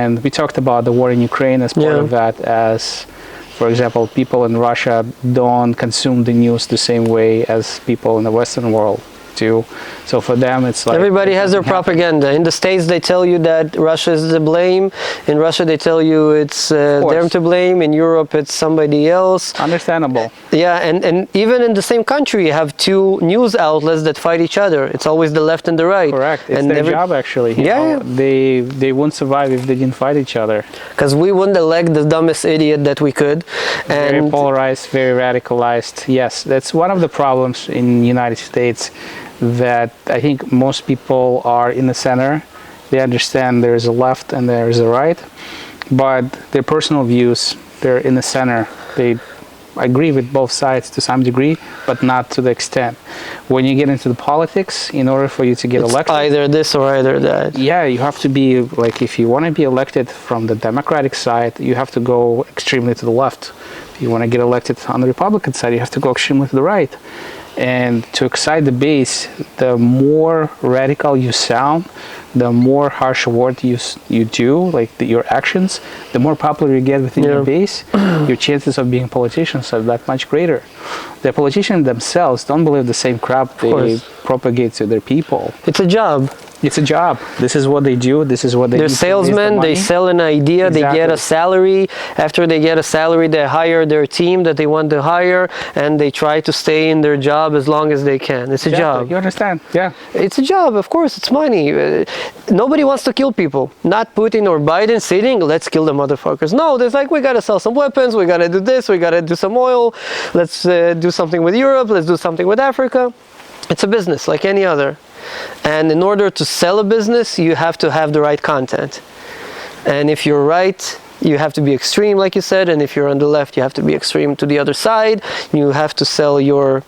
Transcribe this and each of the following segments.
And we talked about the war in Ukraine as part of that, as, for example, people in Russia don't consume the news the same way as people in the Western world do. So for them, it's like everybody has their propaganda. In the States, they tell you that Russia is to blame. In Russia, they tell you it's them to blame. In Europe, it's somebody else. Understandable. Yeah, and even in the same country, you have two news outlets that fight each other. It's always the left and the right. Correct. It's and their job, actually. You know, they wouldn't survive if they didn't fight each other. Because we wouldn't elect the dumbest idiot that we could. And very polarized, very radicalized. Yes, that's one of the problems in the United States, that I think most people are in the center. They understand there is a left and there is a right, but their personal views, they're in the center. They agree with both sides to some degree, but not to the extent. When you get into the politics, in order for you to get elected, either this or either that. Yeah, you have to be, like, if you want to be elected from the Democratic side, you have to go extremely to the left. If you want to get elected on the Republican side, you have to go extremely to the right. And to excite the base, the more radical you sound, the more harsh word you do, like your actions, the more popular you get within your base, your chances of being politicians are that much greater. The politicians themselves don't believe the same crap they propagate to their people. It's a job. It's a job. This is what they do. This is what they do. They're salesmen. They sell an idea. They get a salary. After they get a salary, they hire their team that they want to hire, and they try to stay in their job as long as they can. It's a job. You understand? Yeah. It's a job. Of course, it's money. Nobody wants to kill people. Not Putin or Biden sitting, let's kill the motherfuckers. No, there's like, we got to sell some weapons. We got to do this. We got to do some oil. Let's do something with Europe. Let's do something with Africa. It's a business like any other. And in order to sell a business, you have to have the right content. And if you're right, you have to be extreme, like you said. And if you're on the left, you have to be extreme to the other side. You have to sell your,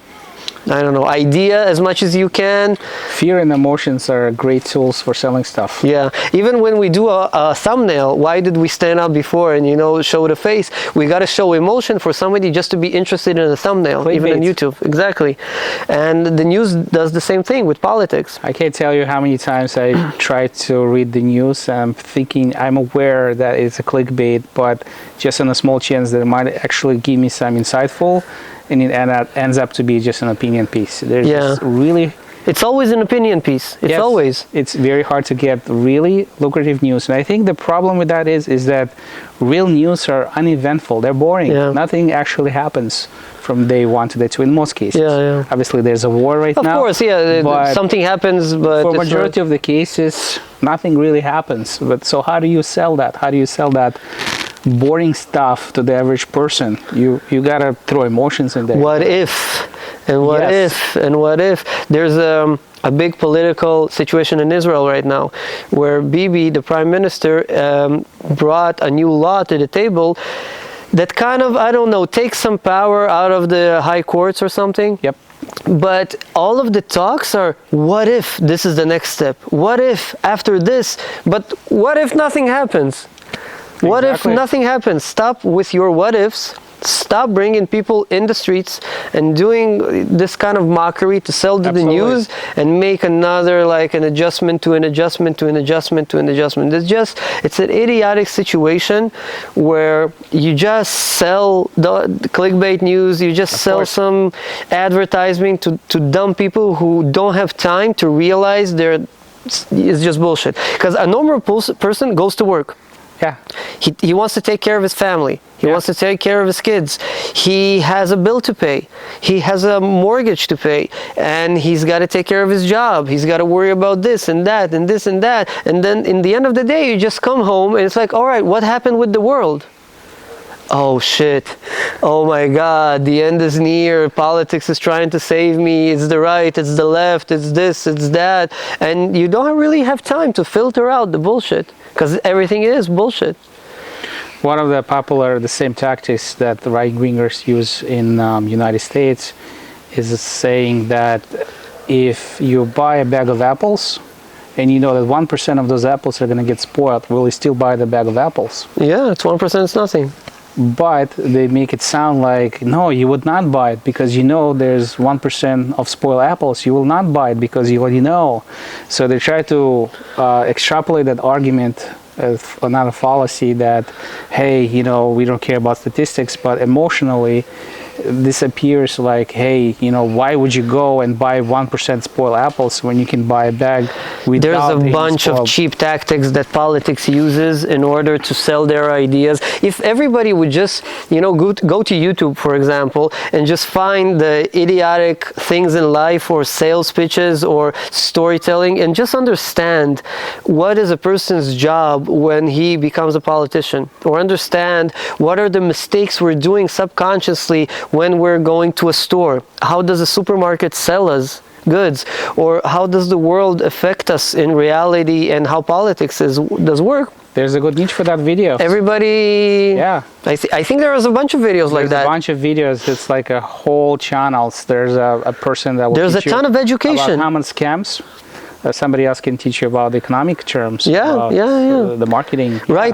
I don't know, idea as much as you can. Fear and emotions are great tools for selling stuff. Yeah. Even when we do a thumbnail, why did we stand up before and, show the face? We got to show emotion for somebody just to be interested in a thumbnail, even on YouTube. Exactly. And the news does the same thing with politics. I can't tell you how many times I try to read the news and I'm thinking, I'm aware that it's a clickbait, but just on a small chance that it might actually give me some insightful, and it ends up to be just an opinion piece. There's just really... It's always an opinion piece. It's always. It's very hard to get really lucrative news. And I think the problem with that is that real news are uneventful. They're boring. Yeah. Nothing actually happens from day one to day two in most cases. Yeah. Obviously, there's a war right now. Of course, something happens, but... For majority of the cases, nothing really happens. But so how do you sell that? How do you sell that boring stuff to the average person? You gotta throw emotions in there. What if? And what if? And what if? There's a big political situation in Israel right now, where Bibi, the prime minister, brought a new law to the table that kind of, I don't know, takes some power out of the high courts or something. Yep. But all of the talks are, what if this is the next step? What if after this? But what if nothing happens? What if nothing happens? Stop with your what ifs. Stop bringing people in the streets and doing this kind of mockery to sell to the news and make another, like, an adjustment to an adjustment to an adjustment to an adjustment. It's an idiotic situation where you just sell the clickbait news, you just sell some advertising to dumb people who don't have time to realize it's just bullshit. Because a normal person goes to work. Yeah. He wants to take care of his family. He wants to take care of his kids. He has a bill to pay. He has a mortgage to pay. And he's got to take care of his job. He's got to worry about this and that and this and that. And then in the end of the day, you just come home and it's like, all right, what happened with the world? Oh shit, oh my god, the end is near, politics is trying to save me, it's the right, it's the left, it's this, it's that, and you don't really have time to filter out the bullshit, because everything is bullshit. One of the same tactics that the right-wingers use in United States is saying that if you buy a bag of apples, and you know that 1% of those apples are going to get spoiled, will you still buy the bag of apples? Yeah, it's 1%, it's nothing. But they make it sound like, no, you would not buy it because you know there's 1% of spoiled apples. You will not buy it because you already know. So they try to extrapolate that argument not a fallacy that, hey, you know, we don't care about statistics, but emotionally, this appears like, hey, you know, why would you go and buy 1% spoiled apples when you can buy a bag without There's a any bunch of spoiled- cheap tactics that politics uses in order to sell their ideas. If everybody would just, you know, go to YouTube, for example, and just find the idiotic things in life or sales pitches or storytelling and just understand what is a person's job when he becomes a politician, or understand what are the mistakes we're doing subconsciously when we're going to a store. How does a supermarket sell us goods, or how does the world affect us in reality, and how politics does work? There's a good niche for that video. Everybody, Yeah. I think there was a bunch of videos like There's that. a bunch of videos. It's like a whole channels. There's a person that will There's a teach you ton of education. about common scams. Somebody else can teach you about economic terms. Yeah, about, yeah. the marketing. Right